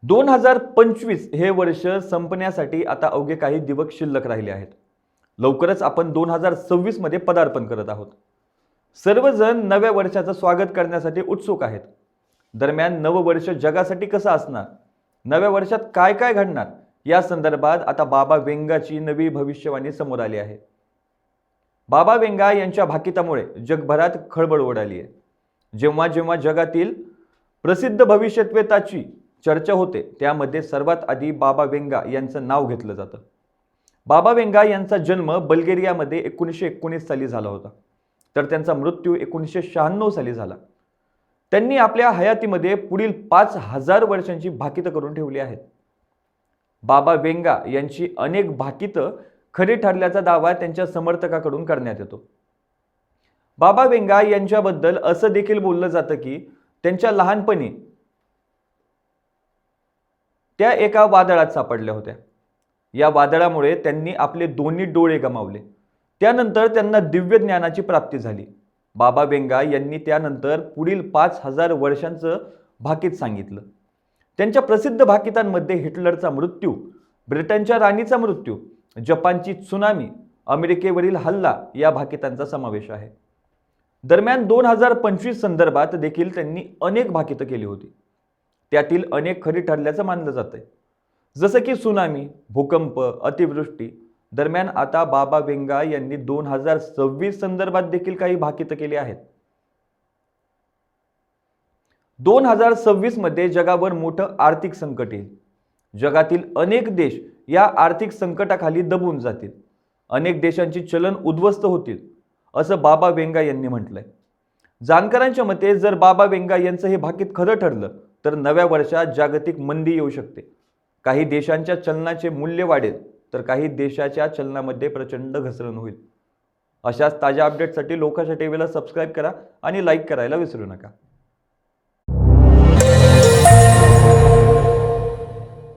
2025 हे वर्ष संपण्यासाठी आता अवघे काही दिवस शिल्लक राहिले आहेत। लवकरच आपण 2026 मध्ये पदार्पण करत आहोत। सर्वजण नव्या वर्षाचं स्वागत करण्यासाठी उत्सुक आहेत। दरम्यान नववर्ष जगासाठी कसं असणार, नव्या वर्षात काय काय घडणार या संदर्भात आता बाबा वेंगाची नवी भविष्यवाणी समोर आली आहे। बाबा वेंगा यांच्या भाकितामुळे जगभरात खळबळ उडाली आहे। जेव्हा जेव्हा जगातील प्रसिद्ध भविष्यवेत्याची चर्चा होते त्यामध्ये सर्वात आधी बाबा वेंगा यांचं नाव घेतलं जातं। बाबा वेंगा यांचा जन्म बल्गेरियामध्ये 1919 साली झाला होता, तर त्यांचा मृत्यू 1996 साली झाला। त्यांनी आपल्या हयातीमध्ये पुढील 5000 वर्षांची भाकितं करून ठेवली आहेत। बाबा वेंगा यांची अनेक भाकितं खरी ठरल्याचा दावा त्यांच्या समर्थकांकडून करण्यात येतो। बाबा वेंगा यांच्याबद्दल असं देखील बोललं जातं की त्यांच्या लहानपणी त्या एका वादळात सापडल्या होत्या। या वादळामुळे त्यांनी आपले दोन्ही डोळे गमावले। त्यानंतर त्यांना दिव्य ज्ञानाची प्राप्ती झाली। बाबा वेंगा यांनी त्यानंतर पुढील 5000 वर्षांचं भाकीत सांगितलं। त्यांच्या प्रसिद्ध भाकितांमध्ये हिटलरचा मृत्यू, ब्रिटनच्या राणीचा मृत्यू, जपानची त्सुनामी, अमेरिकेवरील हल्ला या भाकितांचा समावेश आहे। दरम्यान 2025 संदर्भात देखील त्यांनी अनेक भाकितं केली होती। त्यातील अनेक खरी ठरल्याचं मानलं जातंय, जसं की त्सुनामी, भूकंप, अतिवृष्टी। दरम्यान आता बाबा वेंगा यांनी 2026 संदर्भात देखील काही भाकितं केली आहेत। 2026 मध्ये जगावर मोठं आर्थिक संकट येईल। जगातील अनेक देश या आर्थिक संकटाखाली दबून जातील। अनेक देशांची चलन उद्ध्वस्त होतील, असं बाबा वेंगा यांनी म्हटलंय। जाणकारांच्या मते जर बाबा वेंगा यांचं हे भाकीत खरं ठरलं तर नव्या वर्षात जागतिक मंदी येऊ शकते। काही देशांच्या चलनाचे मूल्य वाढेल, तर काही देशाच्या चलनामध्ये प्रचंड घसरण होईल। अशाच ताज्या अपडेटसाठी लोकाशा टीव्हीला सबस्क्राईब करा आणि लाईक करायला विसरू नका।